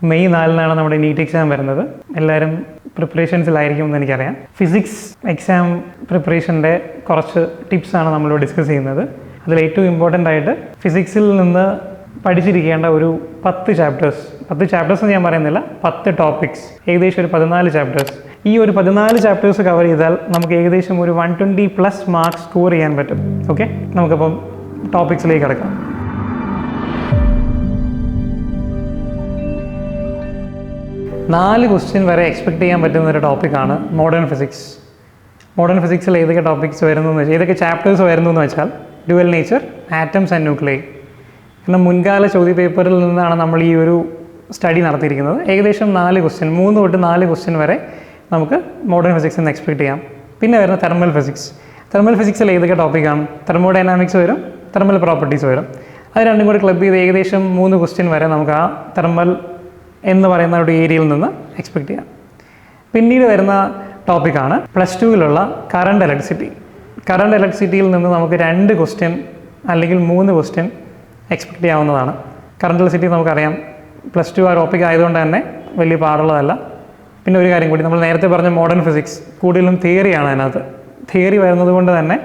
May 4-നാണ് നമ്മുടെ NEET exam വരുന്നത്. എല്ലാവരും പ്രിപ്പറേഷൻസിലായിരിക്കും എന്ന് എനിക്കറിയാം. ഫിസിക്സ് എക്സാം പ്രിപ്പറേഷൻ്റെ കുറച്ച് ടിപ്സാണ് നമ്മളിവിടെ ഡിസ്കസ് ചെയ്യുന്നത്. അതിൽ ഏറ്റവും ഇമ്പോർട്ടൻ്റ് ആയിട്ട് ഫിസിക്സിൽ നിന്ന് പഠിച്ചിരിക്കേണ്ട ഒരു 10 ചാപ്റ്റേഴ്സ് എന്ന് ഞാൻ പറയുന്നില്ല, 10 ടോപ്പിക്സ്, ഏകദേശം ഒരു 14 ചാപ്റ്റേഴ്സ്. ഈ ഒരു 14 ചാപ്റ്റേഴ്സ് കവർ ചെയ്താൽ നമുക്ക് ഏകദേശം ഒരു 120+ മാർക്സ് സ്കോർ ചെയ്യാൻ പറ്റും. ഓക്കെ, നമുക്കപ്പം ടോപ്പിക്സിലേക്ക് കിടക്കാം. നാല് ക്വസ്റ്റ്യൻ വരെ എക്സ്പെക്ട് ചെയ്യാൻ പറ്റുന്ന ഒരു ടോപ്പിക്കാണ് മോഡേൺ ഫിസിക്സ്. മോഡേൺ ഫിസിക്സിൽ ഏതൊക്കെ ടോപ്പിക്സ് വരുന്നതെന്ന് വെച്ചാൽ, ഏതൊക്കെ ചാപ്റ്റേഴ്സ് വരുന്നതെന്ന് വെച്ചാൽ dual nature, atoms and nuclear. കാരണം മുൻകാല ചോദ്യ പേപ്പറിൽ നിന്നാണ് നമ്മൾ ഈ ഒരു സ്റ്റഡി നടത്തിയിരിക്കുന്നത്. ഏകദേശം 3 തൊട്ട് 4 ക്വസ്റ്റ്യൻ വരെ നമുക്ക് മോഡേൺ ഫിസിക്സിൽ നിന്ന് എക്സ്പെക്ട് ചെയ്യാം. പിന്നെ വരുന്ന തെർമൽ ഫിസിക്സിൽ ഏതൊക്കെ ടോപ്പിക്കാണ്? തെർമോഡൈനാമിക്സ് വരും, തെർമൽ പ്രോപ്പർട്ടീസ് വരും. അത് രണ്ടും കൂടി ക്ലബ് ചെയ്ത് ഏകദേശം 3 ക്വസ്റ്റ്യൻ വരെ നമുക്ക് ആ തെർമൽ എന്ന് പറയുന്ന ഒരു ഏരിയയിൽ നിന്ന് എക്സ്പെക്ട് ചെയ്യാം. പിന്നീട് വരുന്ന ടോപ്പിക്കാണ് +2-ലുള്ള കറണ്ട് ഇലക്ട്രിസിറ്റിയിൽ നിന്ന് നമുക്ക് 2 ക്വസ്റ്റ്യൻ അല്ലെങ്കിൽ 3 ക്വസ്റ്റ്യൻ എക്സ്പെക്ട് ചെയ്യാവുന്നതാണ്. കറണ്ട് ഇലക്ട്രിസിറ്റി നമുക്കറിയാം, +2 ആ ടോപ്പിക് ആയതുകൊണ്ട് തന്നെ വലിയ പാടുള്ളതല്ല. പിന്നെ ഒരു കാര്യം കൂടി, നമ്മൾ നേരത്തെ പറഞ്ഞ മോഡേൺ ഫിസിക്സ് കൂടുതലും തിയറിയാണ്. അതിനകത്ത് തിയറി വരുന്നത് കൊണ്ട് തന്നെ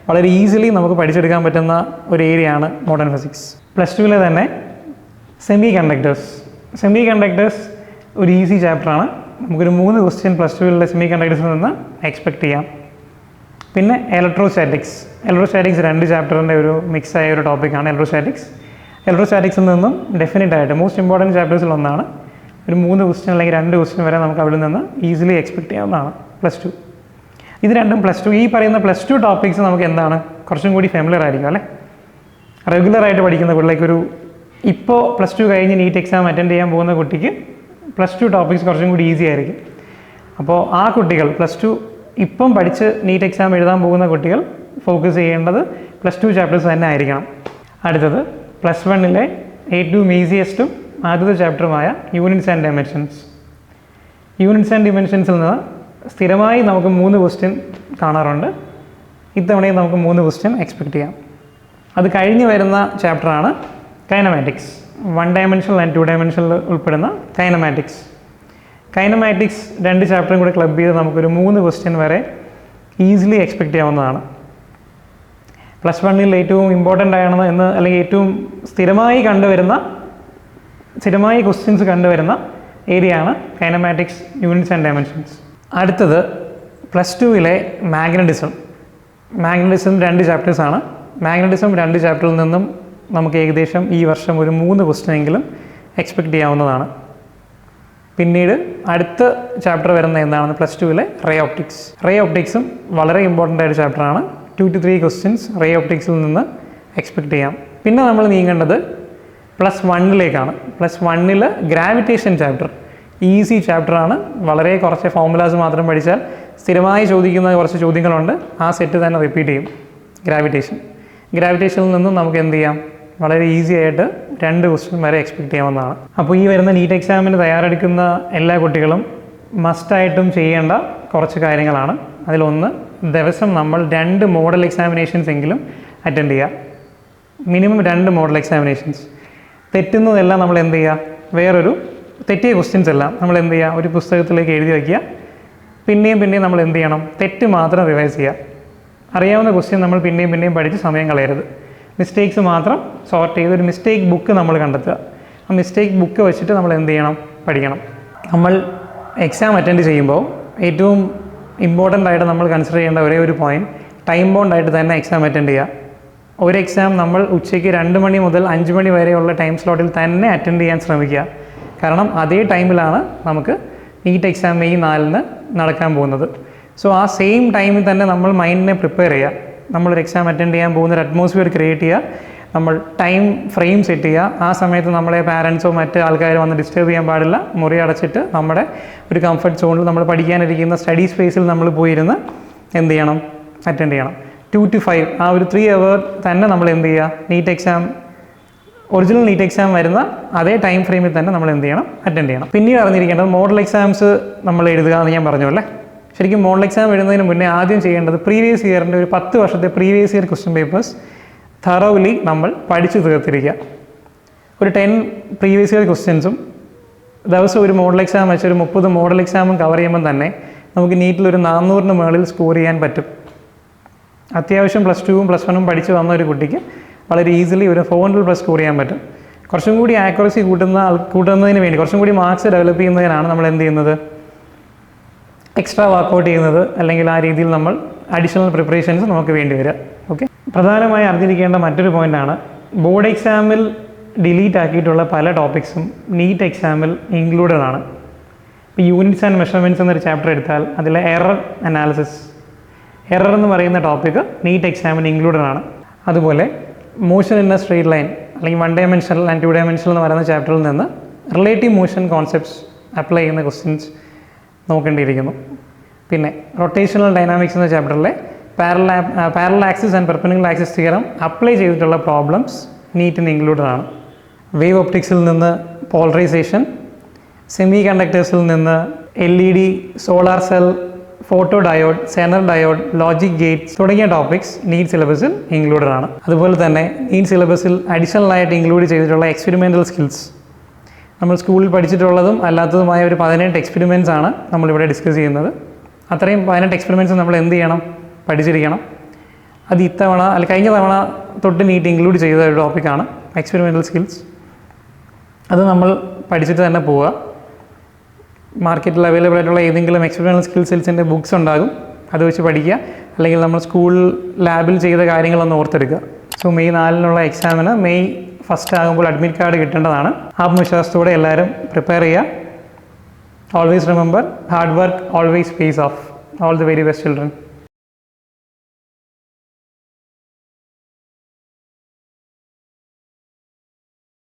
വളരെ ഈസിലി നമുക്ക് പഠിച്ചെടുക്കാൻ പറ്റുന്ന ഒരു ഏരിയയാണ് മോഡേൺ ഫിസിക്സ്. +2-ലെ തന്നെ സെമി കണ്ടക്ടേഴ്സ് ഒരു ഈസി ചാപ്റ്ററാണ്. നമുക്കൊരു 3 ക്വസ്റ്റ്യൻ +2-ലെ സെമി കണ്ടക്ടേഴ്സിൽ നിന്ന് എക്സ്പെക്ട് ചെയ്യാം. പിന്നെ ഇലക്ട്രോസ്റ്റാറ്റിക്സ് 2 ചാപ്റ്ററിൻ്റെ ഒരു മിക്സായ ഒരു ടോപ്പിക്കാണ് ഇലക്ട്രോസ്റ്റാറ്റിക്സിൽ നിന്നും ഡെഫിനറ്റായിട്ട് മോസ്റ്റ് ഇമ്പോർട്ടൻറ്റ് ചാപ്റ്റേഴ്സിൽ ഒന്നാണ്. ഒരു 3 ക്വസ്റ്റ്യൻ അല്ലെങ്കിൽ 2 ക്വസ്റ്റ്യൻ വരെ നമുക്ക് അവിടെ നിന്ന് ഈസിലി എക്സ്പെക്ട് ചെയ്യാവുന്നതാണ് +2. ഇത് രണ്ടും ഈ പറയുന്ന +2 ടോപ്പിക്സ് നമുക്ക് എന്താണ് കുറച്ചും കൂടി ഫെമിലിയർ ആയിരിക്കും അല്ലേ. റെഗുലറായിട്ട് പഠിക്കുന്ന പിള്ളേർക്കൊരു ഇപ്പോൾ +2 കഴിഞ്ഞ് നീറ്റ് എക്സാം അറ്റൻഡ് ചെയ്യാൻ പോകുന്ന കുട്ടിക്ക് +2 ടോപ്പിക്സ് കുറച്ചും കൂടി ഈസി ആയിരിക്കും. അപ്പോൾ ആ കുട്ടികൾ +2 ഇപ്പം പഠിച്ച് നീറ്റ് എക്സാം എഴുതാൻ പോകുന്ന കുട്ടികൾ ഫോക്കസ് ചെയ്യേണ്ടത് +2 ചാപ്റ്റേഴ്സ് തന്നെ ആയിരിക്കണം. അടുത്തത് +1-ലെ ഏറ്റവും ഈസിയസ്റ്റും ആദ്യത്തെ ചാപ്റ്ററുമായ യൂണിറ്റ്സ് ആൻഡ് ഡിമെൻഷൻസിൽ നിന്ന് സ്ഥിരമായി നമുക്ക് 3 ക്വസ്റ്റ്യൻ കാണാറുണ്ട്. ഇത്തവണയും നമുക്ക് 3 ക്വസ്റ്റ്യൻ എക്സ്പെക്ട് ചെയ്യാം. അത് കഴിഞ്ഞ് വരുന്ന ചാപ്റ്ററാണ് കൈനമാറ്റിക്സ്. 1 ഡയമെൻഷണൽ ആൻഡ് 2 ഡയമെൻഷനിൽ ഉൾപ്പെടുന്ന കൈനമാറ്റിക്സ് 2 ചാപ്റ്ററും കൂടെ ക്ലബ് ചെയ്ത് നമുക്കൊരു 3 ക്വസ്റ്റ്യൻ വരെ ഈസിലി എക്സ്പെക്ട് ചെയ്യാവുന്നതാണ്. +1-ൽ ഏറ്റവും ഇമ്പോർട്ടൻ്റ് ആണെന്ന് അല്ലെങ്കിൽ ഏറ്റവും സ്ഥിരമായി ക്വസ്റ്റ്യൻസ് കണ്ടുവരുന്ന ഏരിയയാണ് കൈനമാറ്റിക്സ്, യൂണിറ്റ്സ് ആൻഡ് ഡയമെൻഷൻസ്. അടുത്തത് +2-ലെ മാഗ്നറ്റിസം 2 ചാപ്റ്റേഴ്സാണ്. മാഗ്നറ്റിസം 2 ചാപ്റ്ററിൽ നിന്നും നമുക്ക് ഏകദേശം ഈ വർഷം ഒരു 3 ക്വസ്റ്റ്യനെങ്കിലും എക്സ്പെക്ട് ചെയ്യാവുന്നതാണ്. പിന്നീട് അടുത്ത ചാപ്റ്റർ വരുന്ന എന്താണെന്ന് +2-ലെ റേ ഓപ്റ്റിക്സും വളരെ ഇമ്പോർട്ടൻ്റ് ആയ ചാപ്റ്ററാണ്. 2 to 3 ക്വസ്റ്റ്യൻസ് റേ ഓപ്റ്റിക്സിൽ നിന്ന് എക്സ്പെക്ട് ചെയ്യാം. പിന്നെ നമ്മൾ നീങ്ങേണ്ടത് +1-ലേക്കാണ്. +1-ൽ ഗ്രാവിറ്റേഷൻ ചാപ്റ്റർ ഈസി ചാപ്റ്ററാണ്. വളരെ കുറച്ച് ഫോർമുലാസ് മാത്രം പഠിച്ചാൽ സ്ഥിരമായി ചോദിക്കുന്ന കുറച്ച് ചോദ്യങ്ങളുണ്ട്, ആ സെറ്റ് തന്നെ റിപ്പീറ്റ് ചെയ്യും. ഗ്രാവിറ്റേഷനിൽ നിന്നും നമുക്ക് എന്ത് ചെയ്യാം, വളരെ ഈസി ആയിട്ട് 2 ക്വസ്റ്റ്യൻ വരെ എക്സ്പെക്ട് ചെയ്യാവുന്നതാണ്. അപ്പോൾ ഈ വരുന്ന നീറ്റ് എക്സാമിന് തയ്യാറെടുക്കുന്ന എല്ലാ കുട്ടികളും മസ്റ്റായിട്ടും ചെയ്യേണ്ട കുറച്ച് കാര്യങ്ങളാണ്. അതിലൊന്ന്, ദിവസം നമ്മൾ 2 മോഡൽ എക്സാമിനേഷൻസ് എങ്കിലും അറ്റൻഡ് ചെയ്യുക. Minimum 2 model examinations. തെറ്റുന്നതെല്ലാം നമ്മൾ എന്ത് ചെയ്യുക, തെറ്റിയ ക്വസ്റ്റ്യൻസ് എല്ലാം നമ്മൾ എന്ത് ചെയ്യുക, ഒരു പുസ്തകത്തിലേക്ക് എഴുതി വയ്ക്കുക. പിന്നെയും നമ്മൾ എന്ത് ചെയ്യണം, തെറ്റ് മാത്രം റിവൈസ് ചെയ്യുക. അറിയാവുന്ന ക്വസ്റ്റ്യൻ നമ്മൾ പിന്നെയും പഠിച്ച് സമയം കളയരുത്. മിസ്റ്റേക്സ് മാത്രം സോർട്ട് ചെയ്ത് ഒരു മിസ്റ്റേക്ക് ബുക്ക് നമ്മൾ കണ്ടെത്തുക. ആ മിസ്റ്റേക്ക് ബുക്ക് വെച്ചിട്ട് നമ്മൾ എന്ത് ചെയ്യണം, പഠിക്കണം. നമ്മൾ എക്സാം അറ്റൻഡ് ചെയ്യുമ്പോൾ ഏറ്റവും ഇമ്പോർട്ടൻ്റ് ആയിട്ട് നമ്മൾ കൺസിഡർ ചെയ്യേണ്ട ഒരേ ഒരു പോയിൻറ്റ്, ടൈം ബൗണ്ടായിട്ട് തന്നെ എക്സാം അറ്റൻഡ് ചെയ്യുക. ഒരു എക്സാം നമ്മൾ ഉച്ചയ്ക്ക് 2 മണി മുതൽ 5 മണി വരെയുള്ള ടൈം സ്ലോട്ടിൽ തന്നെ അറ്റൻഡ് ചെയ്യാൻ ശ്രമിക്കുക. കാരണം അതേ ടൈമിലാണ് നമുക്ക് നീറ്റ് എക്സാം മെയ് 4-ന് നടക്കാൻ പോകുന്നത്. സോ ആ സെയിം ടൈമിൽ തന്നെ നമ്മൾ മൈൻഡിനെ പ്രിപ്പയർ ചെയ്യുക. നമ്മളൊരു എക്സാം അറ്റൻഡ് ചെയ്യാൻ പോകുന്നൊരു അറ്റ്മോസ്ഫിയർ ക്രിയേറ്റ് ചെയ്യുക. നമ്മൾ ടൈം ഫ്രെയിം സെറ്റ് ചെയ്യുക. ആ സമയത്ത് നമ്മളെ പാരൻസോ മറ്റ് ആൾക്കാരോ വന്ന് ഡിസ്റ്റർബ് ചെയ്യാൻ പാടില്ല. മുറി അടച്ചിട്ട് നമ്മുടെ ഒരു കംഫർട്ട് സോണിൽ നമ്മൾ പഠിക്കാനിരിക്കുന്ന സ്റ്റഡി സ്പേസിൽ നമ്മൾ പോയിരുന്ന് എന്ത് ചെയ്യണം, അറ്റൻഡ് ചെയ്യണം. 2 to 5 ആ ഒരു 3 hour തന്നെ നമ്മൾ എന്ത് ചെയ്യുക, ഒറിജിനൽ നീറ്റ് എക്സാം വരുന്ന അതേ ടൈം ഫ്രെയിമിൽ തന്നെ നമ്മൾ എന്ത് ചെയ്യണം, അറ്റൻഡ് ചെയ്യണം. പിന്നീട് അറിഞ്ഞിരിക്കേണ്ടത് മോഡൽ എക്സാംസ് നമ്മൾ എഴുതുക എന്ന് ഞാൻ പറഞ്ഞു അല്ലേ. ശരിക്കും മോഡൽ എക്സാം എഴുതുന്നതിന് മുന്നേ ആദ്യം ചെയ്യേണ്ടത് പ്രീവിയസ് ഇയറിൻ്റെ ഒരു 10 വർഷത്തെ previous year question papers thoroughly നമ്മൾ പഠിച്ചു തീർത്തിരിക്കുക. ഒരു 10 പ്രീവിയസ് ഇയർ ക്വസ്റ്റ്യൻസും ദിവസം ഒരു മോഡൽ എക്സാം വെച്ച് ഒരു 30 മോഡൽ എക്സാമും കവർ ചെയ്യുമ്പം തന്നെ നമുക്ക് നീറ്റിലൊരു 400-ന് മുകളിൽ സ്കോർ ചെയ്യാൻ പറ്റും. അത്യാവശ്യം +2ഉം +1ഉം പഠിച്ച് വന്ന ഒരു കുട്ടിക്ക് വളരെ ഈസിലി ഒരു 400+ സ്കോർ ചെയ്യാൻ പറ്റും. കുറച്ചും കൂടി ആക്യുറസി കൂട്ടുന്നതിന് വേണ്ടി, കുറച്ചും കൂടി മാർക്സ് ഡെവലപ്പ് ചെയ്യുന്നതിനാണ് നമ്മൾ എന്ത് ചെയ്യുന്നത്, എക്സ്ട്രാ വർക്കൗട്ട് ചെയ്യുന്നത്, അല്ലെങ്കിൽ ആ രീതിയിൽ നമ്മൾ അഡീഷണൽ പ്രിപ്പറേഷൻസ് നമുക്ക് വേണ്ടി വരിക. ഓക്കെ, പ്രധാനമായി അറിഞ്ഞിരിക്കേണ്ട മറ്റൊരു പോയിൻ്റാണ്, ബോർഡ് എക്സാമിൽ ഡിലീറ്റ് ആക്കിയിട്ടുള്ള പല ടോപ്പിക്സും നീറ്റ് എക്സാമിൽ ഇൻക്ലൂഡഡ് ആണ്. ഇപ്പോൾ യൂണിറ്റ്സ് ആൻഡ് മെഷർമെൻറ്റ്സ് എന്നൊരു ചാപ്റ്റർ എടുത്താൽ അതിലെ എറർ അനാലിസിസ്, എറർ എന്ന് പറയുന്ന ടോപ്പിക്ക് നീറ്റ് എക്സാമിന് ഇൻക്ലൂഡഡ് ആണ്. അതുപോലെ motion in A straight line അല്ലെങ്കിൽ 1 ഡയമെൻഷണൽ ആൻഡ് 2 ഡയമെൻഷണൽ എന്ന് പറയുന്ന ചാപ്റ്ററിൽ നിന്ന് റിലേറ്റീവ് മോഷൻ കോൺസെപ്റ്റ്സ് അപ്ലൈ ചെയ്യുന്ന ക്വസ്റ്റ്യൻസ് നോക്കേണ്ടിയിരിക്കുന്നു. പിന്നെ റൊട്ടേഷണൽ ഡൈനാമിക്സ് എന്ന ചാപ്റ്ററിലെ parallel axis and perpendicular axis theorem apply ചെയ്തിട്ടുള്ള പ്രോബ്ലംസ് നീറ്റിന് ഇൻക്ലൂഡഡ് ആണ്. വേവ് ഒപ്റ്റിക്സിൽ നിന്ന് പോളറൈസേഷൻ, സെമി കണ്ടക്ടേഴ്സിൽ നിന്ന് LED, solar cell, photodiode, Zener diode, logic gates തുടങ്ങിയ ടോപ്പിക്സ് നീറ്റ് സിലബസിൽ ഇൻക്ലൂഡഡ് ആണ്. അതുപോലെ തന്നെ നീറ്റ് സിലബസിൽ അഡീഷണൽ ആയിട്ട് ഇൻക്ലൂഡ് ചെയ്തിട്ടുള്ള എക്സ്പെരിമെൻ്റൽ സ്കിൽസ്, നമ്മൾ സ്കൂളിൽ പഠിച്ചിട്ടുള്ളതും അല്ലാത്തതുമായ ഒരു 18 എക്സ്പെരിമെൻറ്റ്സ് ആണ് നമ്മളിവിടെ ഡിസ്കസ് ചെയ്യുന്നത്. അത്രയും 18 എക്സ്പെരിമെൻറ്റ്സ് നമ്മൾ എന്ത് ചെയ്യണം, പഠിച്ചിരിക്കണം. അത് ഇത്തവണ കഴിഞ്ഞ തവണ തൊട്ട് നീറ്റ് ഇൻക്ലൂഡ് ചെയ്ത ഒരു ടോപ്പിക്കാണ് എക്സ്പെരിമെൻ്റൽ സ്കിൽസ്. അത് നമ്മൾ പഠിച്ചിട്ട് തന്നെ പോവുക. മാർക്കറ്റിൽ അവൈലബിൾ ആയിട്ടുള്ള ഏതെങ്കിലും എക്സ്പെരിമെൻ്റൽ സ്കിൽസിൻ്റെ ബുക്സ് ഉണ്ടാകും, അത് വെച്ച് പഠിക്കുക. അല്ലെങ്കിൽ നമ്മൾ സ്കൂൾ ലാബിൽ ചെയ്ത കാര്യങ്ങളൊന്ന് ഓർത്തെടുക്കുക. സോ മെയ് 4-നുള്ള എക്സാമിന് മെയ് 1 ആകുമ്പോൾ അഡ്മിറ്റ് കാർഡ് കിട്ടേണ്ടതാണ്. ആത്മവിശ്വാസത്തോടെ എല്ലാവരും പ്രിപ്പയർ ചെയ്യുക. Always remember, hard work always pace of. All the very best children.